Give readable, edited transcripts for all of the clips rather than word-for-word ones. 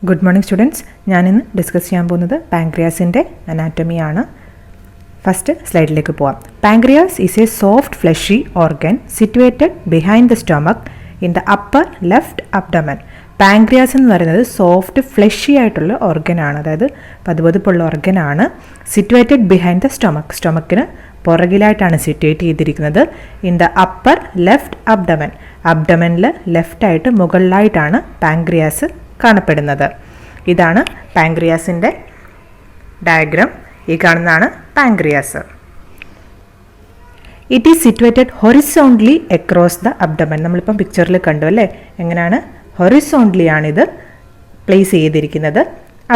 Good morning students. ഞാനിന്ന് discuss ചെയ്യാൻ പോകുന്നത് പാൻക്രിയാസിൻ്റെ അനാറ്റമിയാണ്. ഫസ്റ്റ് സ്ലൈഡിലേക്ക് പോവാം. Pancreas is a soft fleshy organ situated behind the stomach in the upper left abdomen. Pancreas എന്ന് പറയുന്നത് സോഫ്റ്റ് ഫ്ലഷി ആയിട്ടുള്ള ഓർഗനാണ്, അതായത് പതുപതുപ്പുള്ള ഓർഗനാണ്. സിറ്റുവേറ്റഡ് ബിഹൈൻഡ് ദ സ്റ്റൊമക്, സ്റ്റൊമക്കിന് പുറകിലായിട്ടാണ് സിറ്റുവേറ്റ് ചെയ്തിരിക്കുന്നത്. In the upper left abdomen, അബ്ഡമനിൽ ലെഫ്റ്റായിട്ട് മുകളിലായിട്ടാണ് പാൻക്രിയാസ് കാണപ്പെടുന്നത്. ഇതാണ് പാൻക്രിയാസിൻ്റെ ഡയഗ്രാം. ഈ കാണുന്നതാണ് pancreas. It is situated horizontally across the abdomen. നമ്മളിപ്പം പിക്ചറിൽ കണ്ടു അല്ലേ, എങ്ങനെയാണ് ഹൊറിസോണ്ടലി ആണിത് പ്ലേസ് ചെയ്തിരിക്കുന്നത്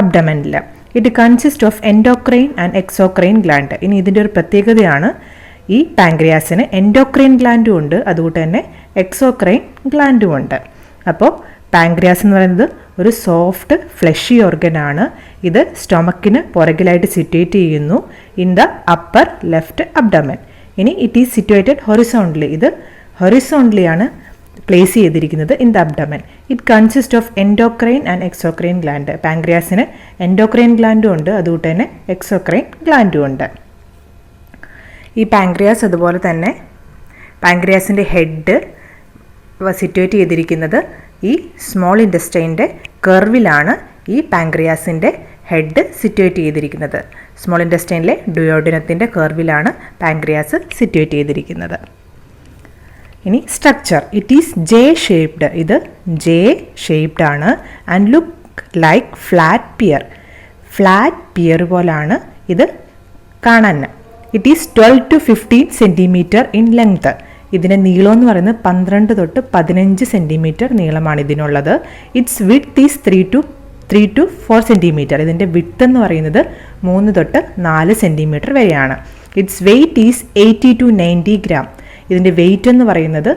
അബ്ഡമനിൽ. It consist of endocrine and exocrine gland. ഇനി ഇതിൻ്റെ ഒരു പ്രത്യേകതയാണ്, ഈ പാൻക്രിയാസിന് എൻഡോക്രൈൻ ഗ്ലാൻഡും ഉണ്ട്, അതുകൊണ്ട് തന്നെ എക്സോക്രൈൻ ഗ്ലാൻഡും ഉണ്ട്. അപ്പോൾ പാൻക്രിയാസ് എന്ന് പറയുന്നത് ഒരു സോഫ്റ്റ് ഫ്ലഷി ഓർഗനാണ്. ഇത് സ്റ്റൊമക്കിന് പുറകിലായിട്ട് സിറ്റുവേറ്റ് ചെയ്യുന്നു in the upper left abdomen. ഇനി ഇറ്റ് ഈസ് സിറ്റുവേറ്റഡ് ഹൊറിസോണ്ടലി, ഇത് ഹൊറിസോണ്ടലി ആണ് പ്ലേസ് ചെയ്തിരിക്കുന്നത് in the abdomen. It consist of endocrine and exocrine gland. പാൻക്രിയാസിന് എൻഡോക്രൈൻ ഗ്ലാൻഡും ഉണ്ട്, അതുകൊണ്ട് തന്നെ എക്സോക്രൈൻ ഗ്ലാൻഡും ഉണ്ട്. ഈ പാൻക്രിയാസ് അതുപോലെ തന്നെ പാൻക്രിയാസിൻ്റെ ഹെഡ് സിറ്റുവേറ്റ് ചെയ്തിരിക്കുന്നത് ഈ സ്മോൾ ഇൻറ്റസ്റ്റൈൻ്റെ കർവിലാണ്. ഈ പാൻക്രിയാസിൻ്റെ ഹെഡ് സിറ്റുവേറ്റ് ചെയ്തിരിക്കുന്നത് സ്മോൾ ഇൻറ്റസ്റ്റൈനിലെ ഡുയോഡിനത്തിൻ്റെ കർവിലാണ് പാൻക്രിയാസ് സിറ്റുവേറ്റ് ചെയ്തിരിക്കുന്നത്. ഇനി structure, it is J shaped. ഇത് ജെ ഷേപ്ഡ് ആണ് and look like flat pear. Flat pear പോലാണ് ഇത് കാണാൻ. It is 12 to 15 centimetre in length. ഇതിൻ്റെ നീളം എന്ന് പറയുന്നത് 12 തൊട്ട് 15 സെൻറ്റിമീറ്റർ നീളമാണ് ഇതിനുള്ളത്. Its width is 3 to 4 centimetre. ഇതിൻ്റെ വിഡ്ത്ത് എന്ന് പറയുന്നത് 3 തൊട്ട് 4 സെൻറ്റിമീറ്റർ വരെയാണ്. Its weight is 80 to 90 gram. ഇതിൻ്റെ വെയ്റ്റ് എന്ന് പറയുന്നത്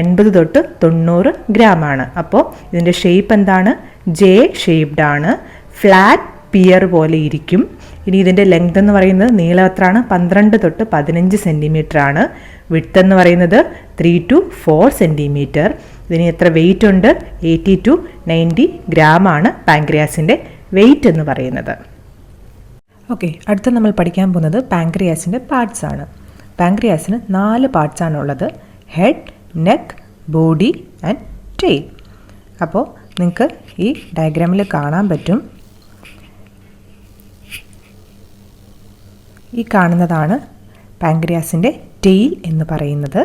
80 തൊട്ട് 90 ഗ്രാമാണ്. അപ്പോൾ ഇതിൻ്റെ ഷേപ്പ് എന്താണ്? ജെ ഷേപ്ഡ് ആണ്, ഫ്ലാറ്റ് പിയർ പോലെ ഇരിക്കും. ഇനി ഇതിൻ്റെ ലെങ്ത് എന്ന് പറയുന്നത് നീളം എത്രയാണ്? 12 തൊട്ട് 15 സെൻറ്റിമീറ്റർ ആണ്. വിഡ്ത്ത് എന്ന് പറയുന്നത് 3 to 4 സെൻറ്റിമീറ്റർ. ഇതിന് എത്ര വെയിറ്റ് ഉണ്ട്? 80 to 90 ഗ്രാമാണ് പാൻക്രിയാസിൻ്റെ വെയിറ്റ് എന്ന് പറയുന്നത്. ഓക്കെ, അടുത്ത നമ്മൾ പഠിക്കാൻ പോകുന്നത് പാൻക്രിയാസിൻ്റെ പാർട്സ് ആണ്. പാൻക്രിയാസിന് 4 പാർട്സ് ആണുള്ളത്: head, neck, body and tail. അപ്പോൾ നിങ്ങൾക്ക് ഈ ഡയഗ്രാമിൽ കാണാൻ പറ്റും, ഈ കാണുന്നതാണ് പാൻക്രിയാസിൻ്റെ ടെയിൽ എന്ന് പറയുന്നത്.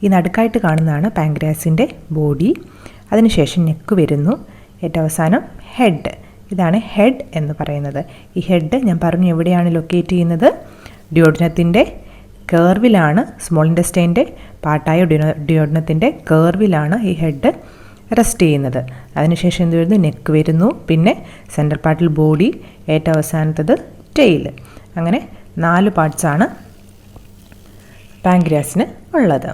ഈ നടുക്കായിട്ട് കാണുന്നതാണ് പാൻക്രിയാസിൻ്റെ ബോഡി. അതിനുശേഷം നെക്ക് വരുന്നു, ഏറ്റവും അവസാനം ഹെഡ്. ഇതാണ് ഹെഡ് എന്ന് പറയുന്നത്. ഈ ഹെഡ് ഞാൻ പറഞ്ഞു എവിടെയാണ് ലൊക്കേറ്റ് ചെയ്യുന്നത്? ഡ്യോഡിനത്തിൻ്റെ കേർവിലാണ്, സ്മോൾ ഇൻറ്റസ്റ്റൈൻ്റെ പാർട്ടായ ഡ്യോഡിനത്തിൻ്റെ കേർവിലാണ് ഈ ഹെഡ് റെസ്റ്റ് ചെയ്യുന്നത്. അതിനുശേഷം എന്ത് വരുന്നു? നെക്ക് വരുന്നു, പിന്നെ സെൻട്രൽ പാർട്ടിൽ ബോഡി, ഏറ്റവും അവസാനത്തത് ടെയിൽ. അങ്ങനെ 4 പാർട്സാണ് പാൻക്രിയാസിന് ഉള്ളത്.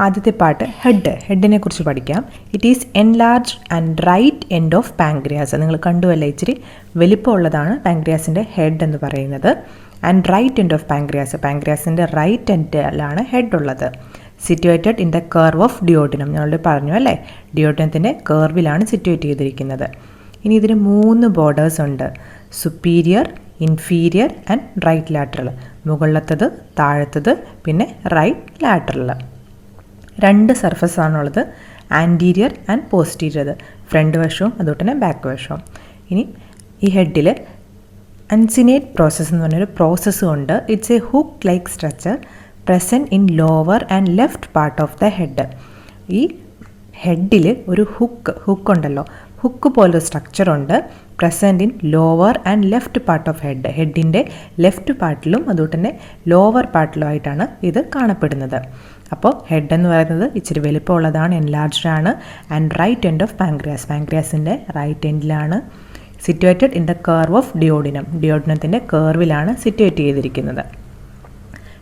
ആദ്യത്തെ പാർട്ട് ഹെഡ്. ഹെഡിനെ കുറിച്ച് പഠിക്കാം. It is enlarge and right end of pancreas. നിങ്ങൾ കണ്ടുവല്ലേ, ഇച്ചിരി വലിപ്പമുള്ളതാണ് പാൻക്രിയാസിൻ്റെ ഹെഡ് എന്ന് പറയുന്നത്. And right end of pancreas, പാൻക്രിയാസിൻ്റെ റൈറ്റ് എൻഡിലാണ് ഹെഡ് ഉള്ളത്. Situated in the curve of duodenum. ഞങ്ങൾ പറഞ്ഞു അല്ലേ, ഡിയോഡിനത്തിൻ്റെ കർവിലാണ് സിറ്റുവേറ്റ് ചെയ്തിരിക്കുന്നത്. ഇനി ഇതിന് 3 ബോർഡേഴ്സ് ഉണ്ട്: superior, inferior and right lateral. മുകളിലത്തത്, താഴത്തത്, പിന്നെ റൈറ്റ് ലാറ്ററൽ. 2 സർഫസ് ആണുള്ളത്: ആൻറ്റീരിയർ ആൻഡ് പോസ്റ്റീരിയർ. ഫ്രണ്ട് വശവും അതുകൊണ്ട് തന്നെ ബാക്ക് വശവും. ഇനി ഈ ഹെഡിൽ അൻസിനേറ്റ് പ്രോസസ്സ് എന്ന് പറഞ്ഞൊരു പ്രോസസ്സും ഉണ്ട്. It's a hook like structure present in lower and left part of the head. ഈ ഹെഡിൽ ഒരു ഹുക്ക് ഉണ്ടല്ലോ, ഹുക്ക് പോലൊരു സ്ട്രക്ചറുണ്ട്, present in lower and left part of head. ഹെഡിൻ്റെ ലെഫ്റ്റ് പാർട്ടിലും അതുകൊണ്ട് തന്നെ ലോവർ പാർട്ടിലുമായിട്ടാണ് ഇത് കാണപ്പെടുന്നത്. അപ്പോൾ ഹെഡ് എന്ന് പറയുന്നത് ഇച്ചിരി വലുപ്പമുള്ളതാണ്, എൻലാർജ്ഡ് ആണ്. And right end of pancreas, പാൻക്രിയാസിൻ്റെ റൈറ്റ് എൻഡിലാണ്. Situated in the curve of duodenum, ഡിയോഡിനത്തിൻ്റെ കർവിലാണ് സിറ്റുവേറ്റ് ചെയ്തിരിക്കുന്നത്.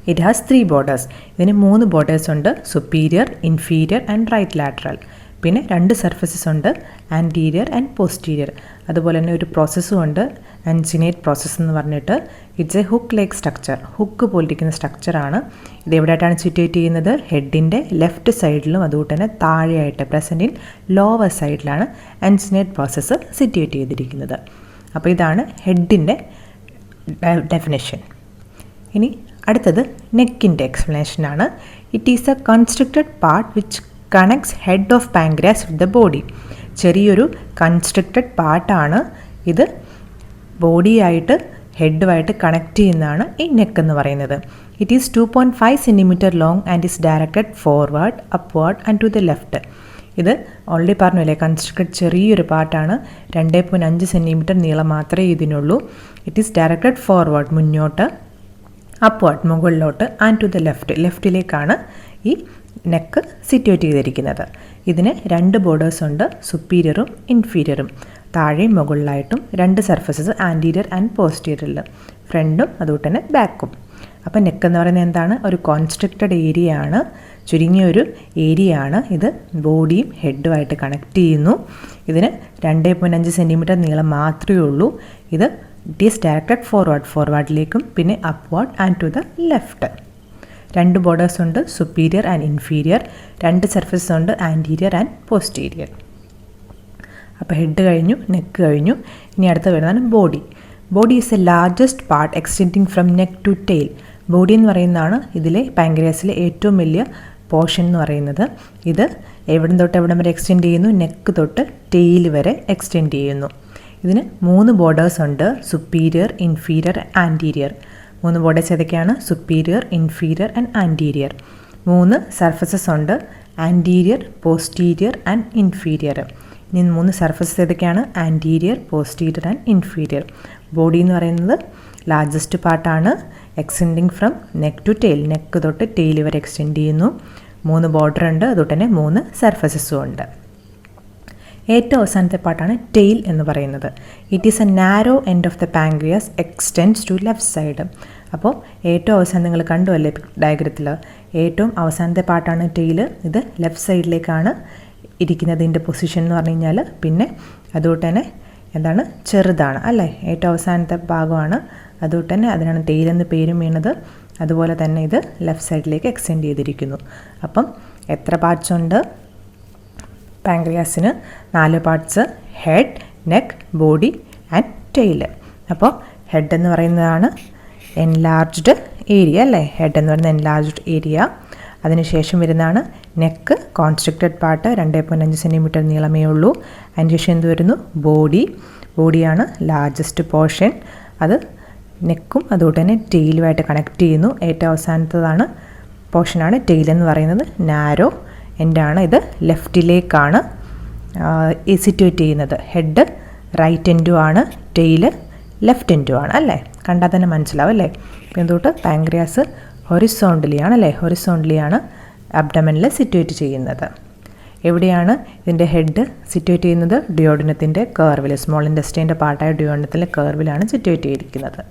It has 3 borders. ഇതിന് 3 ബോർഡേഴ്സ് ഉണ്ട്: superior, inferior and right lateral. പിന്നെ 2 സർഫസസ് ഉണ്ട്: ആൻറ്റീരിയർ ആൻഡ് പോസ്റ്റീരിയർ. അതുപോലെ തന്നെ ഒരു പ്രോസസ്സും ഉണ്ട്: അൻസിനേറ്റ് പ്രോസസ്സ് എന്ന് പറഞ്ഞിട്ട്. It's a hook like structure, hook പോലിരിക്കുന്ന സ്ട്രക്ചറാണ്. ഇത് എവിടെയായിട്ടാണ് സിറ്റുവേറ്റ് ചെയ്യുന്നത്? ഹെഡിൻ്റെ ലെഫ്റ്റ് സൈഡിലും അതുകൊണ്ട് തന്നെ താഴെയായിട്ട് പ്രസൻറ്റ് ഇൻ ലോവർ സൈഡിലാണ് അൻസിനേറ്റ് പ്രോസസ്സ് സിറ്റുവേറ്റ് ചെയ്തിരിക്കുന്നത്. അപ്പോൾ ഇതാണ് ഹെഡിൻ്റെ ഡെഫിനേഷൻ. ഇനി അടുത്തത് നെക്കിൻ്റെ എക്സ്പ്ലനേഷനാണ്. It is a constricted part which connects head of pancreas with the body. ചെറിയൊരു കൺസ്ട്രക്റ്റഡ് പാർട്ടാണ് ഇത്, ബോഡിയായിട്ട് ഹെഡുമായിട്ട് കണക്ട് ചെയ്യുന്നതാണ് ഈ നെക്ക് എന്ന് പറയുന്നത്. It is 2.5 cm long and is directed forward, upward and to the left. ഇത് ഓൾറെഡി പറഞ്ഞല്ലേ, കൺസ്ട്രക്റ്റഡ് ചെറിയൊരു പാർട്ടാണ്, 2.5 cm നീളം മാത്രമേ ഇതിനുള്ളൂ. ഇറ്റ് ഈസ് ഡയറക്റ്റഡ് ഫോർവേഡ്, മുന്നോട്ട്, അപ്വേർഡ്, മുകളിലോട്ട്, ആൻഡ് ടു ദ ലെഫ്റ്റ്, ലെഫ്റ്റിലേക്കാണ് ഈ നെക്ക് സിറ്റുവേറ്റ് ചെയ്തിരിക്കുന്നത്. ഇതിന് 2 ബോർഡേഴ്സ് ഉണ്ട്, സുപ്പീരിയറും ഇൻഫീരിയറും, താഴെയും മുകളിലായിട്ടും 2 സർഫസസ് ആൻറ്റീരിയർ ആൻഡ് പോസ്റ്റീരിയറിൽ, ഫ്രണ്ടും അതുകൊണ്ട് തന്നെ ബാക്കും. അപ്പോൾ നെക്ക് എന്ന് പറയുന്നത് എന്താണ്? ഒരു കോൺസ്ട്രക്റ്റഡ് ഏരിയ ആണ്, ചുരുങ്ങിയൊരു ഏരിയ ആണ്. ഇത് ബോഡിയും ഹെഡുമായിട്ട് കണക്ട് ചെയ്യുന്നു. ഇതിന് 2.5 cm നീളം മാത്രമേ ഉള്ളൂ. ഇത് ഇറ്റ് ഈസ് ഡയറക്റ്റഡ് ഫോർവേഡ്, ഫോർവേഡിലേക്കും പിന്നെ upward and to the left. 2 borders ഉണ്ട്, സുപ്പീരിയർ ആൻഡ് ഇൻഫീരിയർ, 2 സർഫസസ് ഉണ്ട്, ആൻറ്റീരിയർ ആൻഡ് പോസ്റ്റീരിയർ. അപ്പോൾ ഹെഡ് കഴിഞ്ഞു, നെക്ക് കഴിഞ്ഞു. ഇനി അടുത്ത വരുന്നതാണ് body. Body is a largest part extending from neck to tail. Body എന്ന് പറയുന്നതാണ് ഇതിലെ പാൻക്രിയാസിലെ ഏറ്റവും വലിയ പോർഷൻ എന്ന് പറയുന്നത്. ഇത് എവിടം തൊട്ട് എവിടം വരെ എക്സ്റ്റെൻഡ് ചെയ്യുന്നു? നെക്ക് തൊട്ട് ടെയിൽ വരെ എക്സ്റ്റെൻഡ് ചെയ്യുന്നു. ഇതിന് 3 ബോർഡേഴ്സ് ഉണ്ട്, സുപ്പീരിയർ, ഇൻഫീരിയർ, ആൻറ്റീരിയർ. 3 ബോർഡേഴ്സ് ഏതൊക്കെയാണ്? Superior, inferior and anterior. 3 surfaces ഉണ്ട്, ആൻറ്റീരിയർ, പോസ്റ്റീരിയർ ആൻഡ് ഇൻഫീരിയർ. ഇനി 3 സർഫസസ് ഏതൊക്കെയാണ്? Anterior, posterior and inferior. Body എന്ന് പറയുന്നത് ലാർജസ്റ്റ് പാർട്ടാണ്, extending from neck to tail, neck തൊട്ട് ടെയിൽ വരെ എക്സ്റ്റെൻഡ് ചെയ്യുന്നു. 3 ബോർഡർ ഉണ്ട്, അതുകൊണ്ട് തന്നെ 3 സർഫസസും ഉണ്ട്. ഏറ്റവും അവസാനത്തെ പാർട്ടാണ് ടെയിൽ എന്ന് പറയുന്നത്. It is a narrow end of the pancreas extends to left side. അപ്പോൾ ഏറ്റവും അവസാനം നിങ്ങൾ കണ്ടുവല്ലേ ഡയഗ്രത്തിൽ, ഏറ്റവും അവസാനത്തെ പാർട്ടാണ് ടെയിൽ. ഇത് ലെഫ്റ്റ് സൈഡിലേക്കാണ് ഇരിക്കുന്നതിൻ്റെ പൊസിഷൻ എന്ന് പറഞ്ഞു കഴിഞ്ഞാൽ. പിന്നെ അതുകൊണ്ട് തന്നെ എന്താണ്? ചെറുതാണ് അല്ലേ, ഏറ്റവും അവസാനത്തെ ഭാഗമാണ്, അതുകൊണ്ട് തന്നെ അതിനാണ് ടെയിൽ എന്ന് പേരും വീണത്. അതുപോലെ തന്നെ ഇത് ലെഫ്റ്റ് സൈഡിലേക്ക് എക്സ്റ്റെൻഡ് ചെയ്തിരിക്കുന്നു. അപ്പം എത്ര പാർട്സ് ഉണ്ട് പാൻക്രിയാസിന്? 4 parts: head, neck, body and tail. അപ്പോൾ ഹെഡ് എന്ന് പറയുന്നതാണ് എൻലാർജ്ഡ് ഏരിയ അല്ലേ, ഹെഡ് എന്ന് പറയുന്നത് എൻലാർജ്ഡ് ഏരിയ. അതിനുശേഷം വരുന്നതാണ് നെക്ക്, കോൺസ്ട്രക്റ്റഡ് പാർട്ട്, 2.5 cm നീളമേ ഉള്ളൂ. അതിനുശേഷം എന്ത് വരുന്നു? ബോഡി. ബോഡിയാണ് ലാർജസ്റ്റ് പോർഷൻ, അത് നെക്കും അതുകൊണ്ട് തന്നെ ടെയിലുമായിട്ട് കണക്ട് ചെയ്യുന്നു. ഏറ്റവും അവസാനത്തതാണ് പോർഷനാണ് ടെയിൽ എന്ന് പറയുന്നത്. നാരോ എൻഡാണ്, ഇത് ലെഫ്റ്റിലേക്കാണ് സിറ്റുവേറ്റ് ചെയ്യുന്നത്. ഹെഡ് റൈറ്റ് എൻഡും ആണ്, ടെയില് ലെഫ്റ്റ് എൻഡും ആണ് അല്ലേ, കണ്ടാൽ തന്നെ മനസ്സിലാവും അല്ലേ. ഇപ്പം എന്തുകൊണ്ട് പാൻക്രിയാസ് ഹൊറിസോണ്ടലിയാണ് അല്ലേ, ഹൊറിസോണ്ടലിയാണ് അബ്ഡമനിൽ സിറ്റുവേറ്റ് ചെയ്യുന്നത്. എവിടെയാണ് ഇതിൻ്റെ ഹെഡ് സിറ്റുവേറ്റ് ചെയ്യുന്നത്? ഡ്യോഡിനത്തിൻ്റെ കർവിൽ, സ്മോൾ ഇൻറ്റെസ്റ്റൈൻ്റെ പാർട്ടായ ഡ്യോഡിനത്തിൻ്റെ കർവിലാണ് സിറ്റുവേറ്റ് ചെയ്തിരിക്കുന്നത്.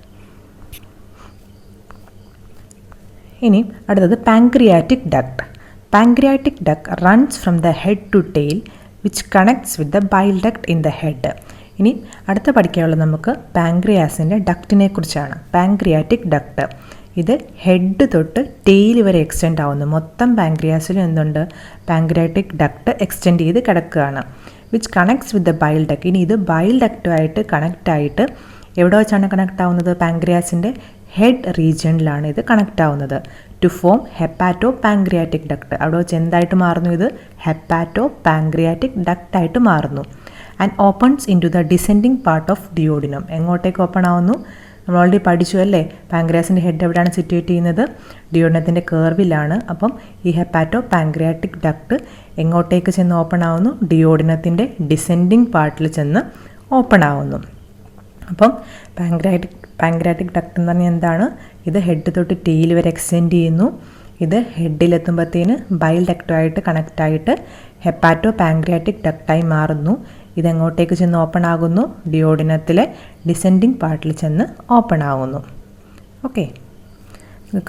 ഇനി അടുത്തത് pancreatic duct. Pancreatic duct runs from the head to tail which connects with the bile duct in the head. ഇനി അടുത്ത പഠിക്കാനുള്ളത് നമുക്ക് പാൻക്രിയാസിൻ്റെ ഡക്റ്റിനെ കുറിച്ചാണ്. പാൻക്രിയാറ്റിക് ഡക്ട് ഇത് ഹെഡ് തൊട്ട് ടെയിൽ വരെ എക്സ്റ്റെൻഡ് ആവുന്നു. മൊത്തം പാൻക്രിയാസിലും എന്തുണ്ട്? പാൻക്രിയാറ്റിക് ഡക്ട് എക്സ്റ്റെൻഡ് ചെയ്ത് കിടക്കുകയാണ്. Which connects with the bile duct. ഇനി ഇത് ബൈൽ ഡക്റ്റുമായിട്ട് കണക്റ്റ് ആയിട്ട് എവിടെ വെച്ചാണ് കണക്റ്റ് ആവുന്നത്? പാൻക്രിയാസിൻ്റെ ഹെഡ് റീജിയണിലാണ് ഇത് കണക്റ്റ് ആവുന്നത്. To form hepatopancreatic duct. അവിടെ വെച്ച് എന്തായിട്ട് മാറുന്നു? ഇത് ഹെപ്പാറ്റോ പാൻക്രിയാറ്റിക് ഡക്റ്റായിട്ട് മാറുന്നു. And opens into the descending part of duodenum. എങ്ങോട്ടേക്ക് ഓപ്പൺ ആവുന്നു? നമ്മൾ ഓൾറെഡി പഠിച്ചു അല്ലേ, പാൻക്രിയാസിൻ്റെ ഹെഡ് എവിടെയാണ് സിറ്റുവേറ്റ് ചെയ്യുന്നത്? ഡിയോഡിനത്തിൻ്റെ കർവിലാണ്. അപ്പം ഈ ഹെപ്പാറ്റോ പാൻക്രിയാറ്റിക് ഡക്ട് എങ്ങോട്ടേക്ക് ചെന്ന് ഓപ്പൺ ആവുന്നു? ഡിയോഡിനത്തിൻ്റെ ഡിസെൻഡിങ് പാർട്ടിൽ ചെന്ന് ഓപ്പൺ ആവുന്നു. അപ്പം പാൻക്രിയാറ്റിക് ഡക്ട് എന്ന് പറഞ്ഞാൽ എന്താണ്? ഇത് ഹെഡ് തൊട്ട് ടെയിൽ വരെ എക്സ്റ്റെൻഡ് ചെയ്യുന്നു. ഇത് ഹെഡിലെത്തുമ്പോഴത്തേന് ബൈൽ ഡക്റ്റുമായിട്ട് കണക്റ്റ് ആയിട്ട് ഹെപ്പാറ്റോ പാൻക്രിയാറ്റിക് ഡക്റ്റായി മാറുന്നു. ഇതെങ്ങോട്ടേക്ക് ചെന്ന് ഓപ്പൺ ആകുന്നു? ഡിയോഡിനത്തിലെ ഡിസെൻഡിങ് പാർട്ടിൽ ചെന്ന് ഓപ്പൺ ആകുന്നു. ഓക്കെ,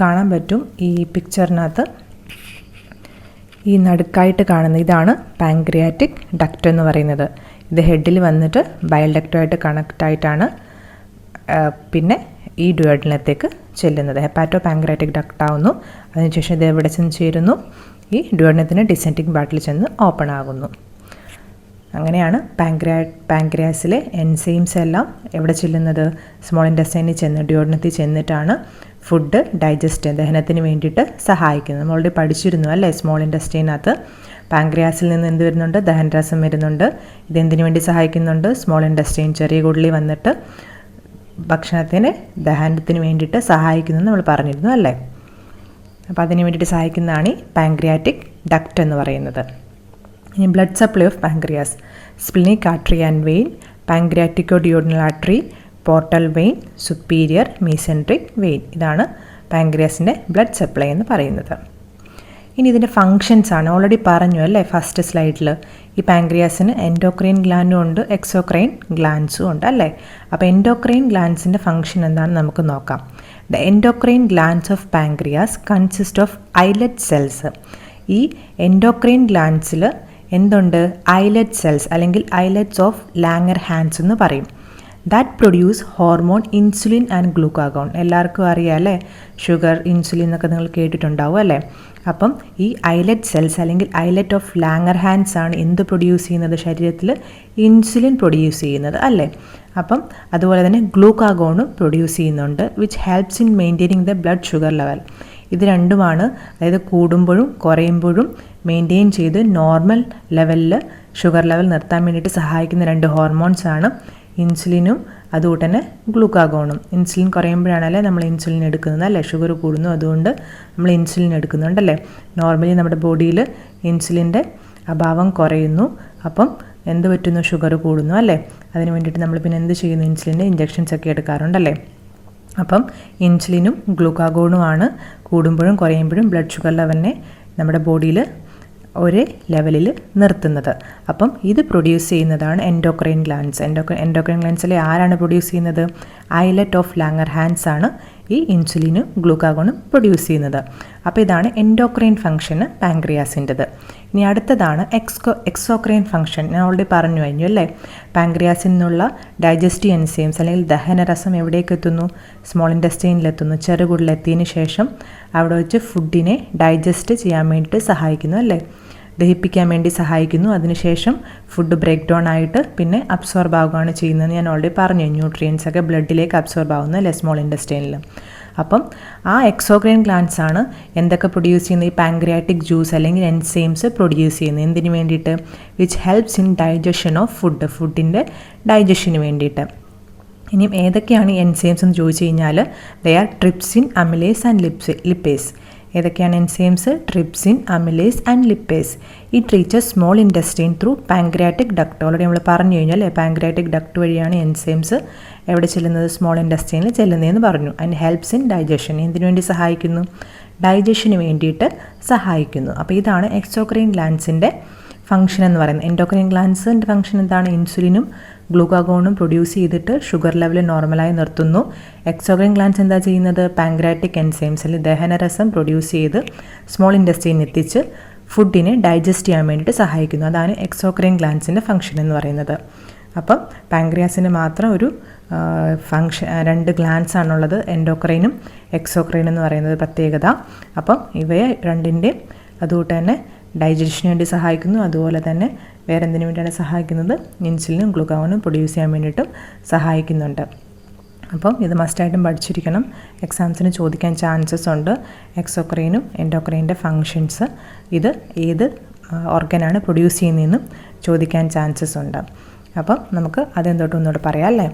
കാണാൻ പറ്റും ഈ പിക്ചറിനകത്ത് ഈ നടുക്കായിട്ട് കാണുന്ന ഇതാണ് പാൻക്രിയാറ്റിക് ഡക്റ്റ് എന്ന് പറയുന്നത്. ഇത് ഹെഡിൽ വന്നിട്ട് ബൈൽ ഡക്റ്റുമായിട്ട് കണക്റ്റ് ആയിട്ടാണ് പിന്നെ ഈ ഡുയോഡനത്തേക്ക് ചെല്ലുന്നത്. ഹെപ്പാറ്റോ പാങ്ക്രിയാറ്റിക് ഡക്റ്റ് ആവുന്നു. അതിനുശേഷം ഇത് എവിടെ ചെന്ന് ചേരുന്നു? ഈ ഡുയോഡനത്തിന് ഡിസെൻഡിങ് പാർട്ടിൽ ചെന്ന് ഓപ്പൺ ആകുന്നു. അങ്ങനെയാണ് പാങ്ക്രിയാസിലെ എൻസൈംസ് എല്ലാം എവിടെ ചെല്ലുന്നത്? സ്മോൾ ഇൻറ്റസ്റ്റൈനിൽ ചെന്ന് ഡുയോഡനത്തിൽ ചെന്നിട്ടാണ് ഫുഡ് ഡൈജസ്റ്റ് ദഹനത്തിന് വേണ്ടിയിട്ട് സഹായിക്കുന്നത്. നമ്മൾ ഓൾറെഡി പഠിച്ചിരുന്നു അല്ലേ? സ്മോൾ ഇൻറ്റസ്റ്റൈനകത്ത് പാങ്ക്രിയാസിൽ നിന്ന് എന്ത് വരുന്നുണ്ട്? ദഹനരസം വരുന്നുണ്ട്. ഇതെന്തിനു വേണ്ടി സഹായിക്കുന്നുണ്ട്? സ്മോൾ ഇൻറ്റസ്റ്റൈൻ ചെറിയ കുടലിൽ വന്നിട്ട് ഭക്ഷണത്തിന് ദഹനത്തിന് വേണ്ടിയിട്ട് സഹായിക്കുന്നു നമ്മൾ പറഞ്ഞിരുന്നു അല്ലേ? അപ്പോൾ അതിന് വേണ്ടിയിട്ട് സഹായിക്കുന്നതാണ് ഈ പാങ്ക്രിയാറ്റിക് ഡക്റ്റ് എന്ന് പറയുന്നത്. ഇനി blood supply of pancreas: splenic artery and vein, pancreaticoduodenal artery, portal vein, superior mesenteric vein. ഇതാണ് പാങ്ക്രിയാസിൻ്റെ ബ്ലഡ് സപ്ലൈ എന്ന് പറയുന്നത്. ഇനി ഇതിൻ്റെ ഫങ്ഷൻസ് ആണ്. ഓൾറെഡി പറഞ്ഞു അല്ലേ ഫസ്റ്റ് സ്ലൈഡിൽ, ഈ പാങ്ക്രിയാസിന് എൻഡോക്രൈൻ ഗ്ലാൻഡും ഉണ്ട്, എക്സോക്രൈൻ ഗ്ലാൻഡ്സും ഉണ്ട് അല്ലേ? അപ്പോൾ എൻഡോക്രൈൻ ഗ്ലാൻഡ്സിൻ്റെ ഫങ്ഷൻ എന്താണെന്ന് നമുക്ക് നോക്കാം. The endocrine glands of pancreas consist of islet cells. ഈ എൻഡോക്രൈൻ ഗ്ലാൻഡ്സിൽ എന്തുണ്ട്? ഐലറ്റ് സെൽസ് അല്ലെങ്കിൽ ഐലറ്റ്സ് ഓഫ് ലാങ്ങർ ഹാൻസ് എന്ന് പറയും. That produce hormone insulin and glucagon. എല്ലാവർക്കും അറിയാം അല്ലേ? ഷുഗർ, ഇൻസുലിൻ എന്നൊക്കെ നിങ്ങൾ കേട്ടിട്ടുണ്ടാവും അല്ലേ? അപ്പം ഈ ഐലറ്റ് സെൽസ് അല്ലെങ്കിൽ ഐലറ്റ് ഓഫ് ലാങ്ങർ ഹാൻസ് ആണ് എന്ത് പ്രൊഡ്യൂസ് ചെയ്യുന്നത്? ശരീരത്തിൽ ഇൻസുലിൻ പ്രൊഡ്യൂസ് ചെയ്യുന്നത് അല്ലേ? അപ്പം അതുപോലെ തന്നെ ഗ്ലൂക്കാഗോണും പ്രൊഡ്യൂസ് ചെയ്യുന്നുണ്ട്, which helps in maintaining the blood sugar level. ഇത് രണ്ടുമാണ്, അതായത് കൂടുമ്പോഴും കുറയുമ്പോഴും മെയിൻറ്റെയിൻ ചെയ്ത് നോർമൽ ലെവലിൽ ഷുഗർ ലെവൽ നിർത്താൻ വേണ്ടിയിട്ട് സഹായിക്കുന്ന രണ്ട് ഹോർമോൺസാണ് ഇൻസുലിനും അതുകൊണ്ട് തന്നെ ഗ്ലൂക്കാഗോണും. ഇൻസുലിൻ കുറയുമ്പോഴാണല്ലേ നമ്മൾ ഇൻസുലിൻ എടുക്കുന്നത് അല്ലേ? ഷുഗർ കൂടുന്നു, അതുകൊണ്ട് നമ്മൾ ഇൻസുലിൻ എടുക്കുന്നുണ്ടല്ലേ? നോർമലി നമ്മുടെ ബോഡിയിൽ ഇൻസുലിൻ്റെ അഭാവം കുറയുന്നു, അപ്പം എന്ത് പറ്റുന്നു? ഷുഗർ കൂടുന്നു അല്ലേ? അതിന് വേണ്ടിയിട്ട് നമ്മൾ പിന്നെ എന്ത് ചെയ്യുന്നു? ഇൻസുലിൻ്റെ ഇഞ്ചെക്ഷൻസ് ഒക്കെ എടുക്കാറുണ്ടല്ലേ? അപ്പം ഇൻസുലിനും ഗ്ലൂക്കാഗോണുമാണ് കൂടുമ്പോഴും കുറയുമ്പോഴും ബ്ലഡ് ഷുഗർ ലെവലിനെ നമ്മുടെ ബോഡിയിൽ ഒരേ ലെവലിൽ നിർത്തുന്നത്. അപ്പം ഇത് പ്രൊഡ്യൂസ് ചെയ്യുന്നതാണ് എൻഡോക്രൈൻ ഗ്ലാൻഡ്സ്. എൻഡോക്രൈൻ ഗ്ലാൻഡ്സിലെ ആരാണ് പ്രൊഡ്യൂസ് ചെയ്യുന്നത്? ഐലറ്റ് ഓഫ് ലാങ്ങർ ഹാൻസ് ആണ് ഈ ഇൻസുലിനും ഗ്ലൂക്കാഗോണും പ്രൊഡ്യൂസ് ചെയ്യുന്നത്. അപ്പോൾ ഇതാണ് എൻഡോക്രൈൻ ഫംഗ്ഷന് പാങ്ക്രിയാസിൻ്റെത്. ഇനി അടുത്തതാണ് എക്സോക്രൈൻ ഫംഗ്ഷൻ. ഞാൻ ഓൾറെഡി പറഞ്ഞു കഴിഞ്ഞു അല്ലേ? പാങ്ക്രിയാസിൽ നിന്നുള്ള ഡൈജസ്റ്റീവ് എൻസൈംസ് അല്ലെങ്കിൽ ദഹനരസം എവിടേക്ക് എത്തുന്നു? സ്മോൾ ഇൻറ്റസ്റ്റൈനിലെത്തുന്നു. ചെറുകുടലെത്തിയതിന് ശേഷം അവിടെ വെച്ച് ഫുഡിനെ ഡൈജസ്റ്റ് ചെയ്യാൻ വേണ്ടിയിട്ട് സഹായിക്കുന്നു അല്ലേ? ദഹിപ്പിക്കാൻ വേണ്ടി സഹായിക്കുന്നു. അതിനുശേഷം ഫുഡ് ബ്രേക്ക് ഡൗൺ ആയിട്ട് പിന്നെ അബ്സോർബ് ആവുകയാണ് ചെയ്യുന്നത്. ഞാൻ ഓൾറെഡി പറഞ്ഞു, ന്യൂട്രിയൻസ് ഒക്കെ ബ്ലഡിലേക്ക് അബ്സോർബ് ആവുന്നു അല്ലേ? സ്മോൾ ഇൻറ്റസ്റ്റൈനിൽ. അപ്പം ആ എക്സോക്രൈൻ ഗ്ലാൻഡ്സ് ആണ് എന്തൊക്കെ പ്രൊഡ്യൂസ് ചെയ്യുന്നത്? ഈ പാങ്ക്രിയാറ്റിക് ജ്യൂസ് അല്ലെങ്കിൽ എൻസൈംസ് പ്രൊഡ്യൂസ് ചെയ്യുന്നത്. എന്തിനു വേണ്ടിയിട്ട്? Which helps in digestion of ഫുഡിൻ്റെ ഡൈജഷന് വേണ്ടിയിട്ട്. ഇനിയും ഏതൊക്കെയാണ് ഈ എൻസൈംസ് എന്ന് ചോദിച്ചു കഴിഞ്ഞാൽ, they are trypsin, amylase and lipase. ഏതൊക്കെയാണ് enzymes? Trypsin, amylase and lipase. It reaches small intestine through pancreatic duct. Already നമ്മൾ പറഞ്ഞു കഴിഞ്ഞാൽ പാങ്ക്രിയാറ്റിക് ഡക്ട് വഴിയാണ് എൻസൈംസ് എവിടെ ചെല്ലുന്നത്? സ്മോൾ ഇൻറ്റസ്റ്റൈനിൽ ചെല്ലുന്നതെന്ന് പറഞ്ഞു. And helps in digestion. എന്തിനു വേണ്ടി സഹായിക്കുന്നു? ഡൈജഷന് വേണ്ടിയിട്ട് സഹായിക്കുന്നു. അപ്പോൾ ഇതാണ് എക്സോക്രൈൻ ഗ്ലാൻഡ്സിൻ്റെ ഫംഗ്ഷൻ എന്ന് പറയുന്നത്. എൻഡോക്രൈൻ ഗ്ലാൻഡ്സിൻ്റെ ഫംഗ്ഷൻ എന്താണ്? ഇൻസുലിനും ഗ്ലൂക്കാഗോണും പ്രൊഡ്യൂസ് ചെയ്തിട്ട് ഷുഗർ ലെവൽ നോർമലായി നിർത്തുന്നു. എക്സോക്രൈൻ ഗ്ലാൻഡ്സ് എന്താ ചെയ്യുന്നത്? പാങ്ക്രിയാറ്റിക് എൻസൈംസിൽ ദഹനരസം പ്രൊഡ്യൂസ് ചെയ്ത് സ്മോൾ ഇൻറ്റസ്റ്റൈനിൽ എത്തിച്ച് ഫുഡിനെ ഡൈജസ്റ്റ് ചെയ്യാൻ വേണ്ടിയിട്ട് സഹായിക്കുന്നു. അതാണ് എക്സോക്രൈൻ ഗ്ലാൻഡ്സിൻ്റെ ഫംഗ്ഷൻ എന്ന് പറയുന്നത്. അപ്പം പാങ്ക്രിയാസിന് മാത്രം ഒരു രണ്ട് ഗ്ലാൻഡ്സ് ആണുള്ളത്, എൻഡോക്രൈനും എക്സോക്രൈനും എന്ന് പറയുന്നത് പ്രത്യേകത. അപ്പം ഇവയെ രണ്ടിൻ്റെയും അതുകൊണ്ട് തന്നെ ഡൈജഷന് വേണ്ടി സഹായിക്കുന്നു. അതുപോലെ തന്നെ വേറെ എന്തിനു വേണ്ടിയാണ് സഹായിക്കുന്നത്? ഇൻസുലിനും ഗ്ലൂക്കാഗോണും പ്രൊഡ്യൂസ് ചെയ്യാൻ വേണ്ടിയിട്ടും സഹായിക്കുന്നുണ്ട്. അപ്പം ഇത് മസ്റ്റായിട്ടും പഠിച്ചിരിക്കണം. എക്സാംസിന് ചോദിക്കാൻ ചാൻസസ് ഉണ്ട്. എക്സോക്രൈനും എൻഡോക്രൈൻ്റെ ഫങ്ഷൻസ്, ഇത് ഏത് ഓർഗനാണ് പ്രൊഡ്യൂസ് ചെയ്യുന്നതെന്നും ചോദിക്കാൻ ചാൻസസ് ഉണ്ട്. അപ്പം നമുക്ക് അതെന്തോട്ട് ഒന്നുകൂടെ പറയാം അല്ലേ?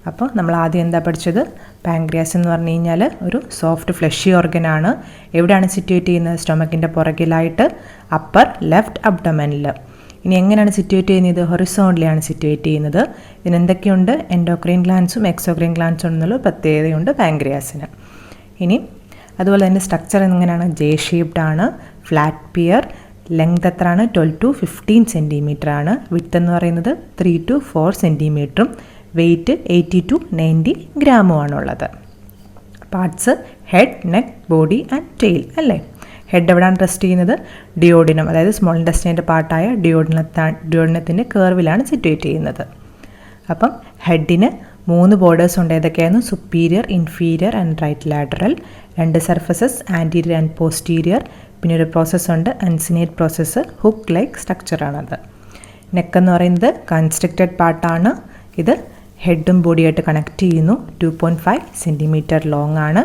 അപ്പോൾ നമ്മൾ ആദ്യം എന്താ പഠിച്ചത്? പാങ്ക്രിയാസ് എന്ന് പറഞ്ഞു കഴിഞ്ഞാൽ ഒരു സോഫ്റ്റ് ഫ്ലഷി ഓർഗനാണ്. എവിടെയാണ് സിറ്റുവേറ്റ് ചെയ്യുന്നത്? സ്റ്റൊമക്കിൻ്റെ പുറകിലായിട്ട് അപ്പർ ലെഫ്റ്റ് അബ്ഡമനിൽ. ഇനി എങ്ങനെയാണ് സിറ്റുവേറ്റ് ചെയ്യുന്നത്? ഹൊറിസോണ്ടലിയാണ് സിറ്റുവേറ്റ് ചെയ്യുന്നത്. ഇതിനെന്തൊക്കെയുണ്ട്? എൻഡോക്രൈൻ ഗ്ലാൻഡ്സും എക്സോക്രൈൻ ഗ്ലാൻഡ്സും എന്നുള്ള പ്രത്യേകതയുണ്ട് പാങ്ക്രിയാസിന്. ഇനി അതുപോലെ തന്നെ സ്ട്രക്ചർ എങ്ങനെയാണ്? ജെ ഷേപ്ഡ് ആണ്, ഫ്ലാറ്റ് പിയർ. ലെങ്ത് എത്രയാണ്? 12 to 15 സെൻറ്റിമീറ്റർ ആണ്. വിഡ്ത്ത് എന്ന് പറയുന്നത് 3 to 4 സെൻറ്റിമീറ്ററും വെയ്റ്റ് 80 to 90 ഗ്രാമുമാണുള്ളത്. Parts head, neck, body and tail അല്ലേ? ഹെഡ് എവിടെയാണ് റെസ്റ്റ് ചെയ്യുന്നത്? ഡിയോഡിനം, അതായത് സ്മോൾ ഇൻറ്റസ്റ്റൈൻ്റെ പാർട്ടായ ഡിയോഡിനത്തിൻ്റെ കേർവിലാണ് സിറ്റുവേറ്റ് ചെയ്യുന്നത്. അപ്പം ഹെഡിന് 3 ബോർഡേഴ്സ് ഉണ്ട്. ഏതൊക്കെയായിരുന്നു? Superior, inferior and right lateral. 2 surfaces anterior and posterior. പിന്നെ ഒരു പ്രോസസ്സ് ഉണ്ട്, അൻസിനേറ്റ് പ്രോസസ്സ്. ഹുക്ക് ലൈക്ക് സ്ട്രക്ചറാണത്. നെക്ക് എന്ന് പറയുന്നത് കൺസ്ട്രക്റ്റഡ് പാർട്ടാണ്. ഇത് ഹെഡും ബോഡിയായിട്ട് കണക്ട് ചെയ്യുന്നു. 2.5 സെൻറ്റിമീറ്റർ ലോങ് ആണ്.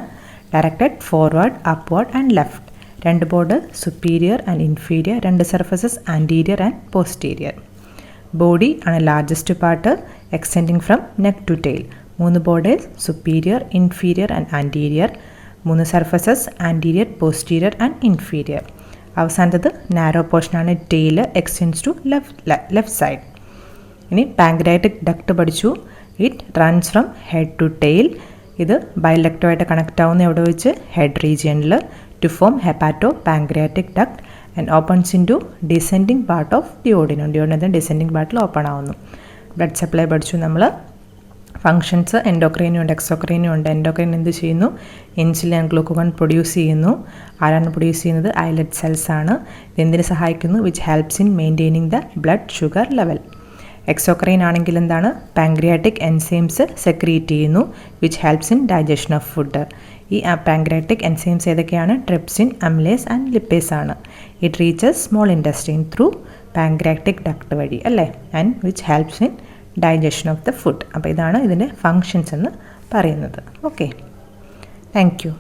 Directed forward, upward and left. 2 border superior and inferior. 2 surfaces anterior and posterior. Body ആണ് largest part, extending from neck to tail. 3 borders superior, inferior and anterior. 3 surfaces anterior, posterior and inferior. അവസാനത്തത് narrow പോർഷനാണ്, tail extends to left side. ഇനി pancreatic duct പഠിച്ചു. It runs from head to tail. ഇത് ബൈലക്റ്റുമായിട്ട് connect ആവുന്ന എവിടെ വെച്ച്? Head റീജിയനിൽ. To form hepatopancreatic duct and opens into descending part of duodenum. ഡിയോഡിനത്തിന് ഡിസെൻഡിങ് പാർട്ടിൽ ഓപ്പൺ ആവുന്നു. ബ്ലഡ് സപ്ലൈ പഠിച്ചു നമ്മൾ. ഫങ്ഷൻസ് എൻഡോക്രൈനും ഉണ്ട്, എക്സോക്രൈനും ഉണ്ട്. എൻഡോക്രൈൻ എന്ത് ചെയ്യുന്നു? ഇൻസുലിൻ ആൻഡ് ഗ്ലൂക്കോഗോൺ പ്രൊഡ്യൂസ് ചെയ്യുന്നു. ആരാണ് പ്രൊഡ്യൂസ് ചെയ്യുന്നത്? ഐലറ്റ് സെൽസ് ആണ്. ഇതെന്തിന് സഹായിക്കുന്നു? Which helps in maintaining the blood sugar level. Exocrine ആണെങ്കിൽ എന്താണ്? പാങ്ക്രിയാറ്റിക് എൻസൈംസ് സെക്രീറ്റ് ചെയ്യുന്നു, which helps in digestion of food. ഈ പാങ്ക്രിയാറ്റിക് എൻസൈംസ് ഏതൊക്കെയാണ്? ട്രിപ്സിൻ, അമിലേസ് ആൻഡ് ലിപ്പേസ് ആണ്. It reaches small intestine through pancreatic duct വഴി അല്ലേ, and which helps in digestion of the food. അപ്പോൾ ഇതാണ് ഇതിൻ്റെ ഫങ്ഷൻസ് എന്ന് പറയുന്നത്. Okay, thank you.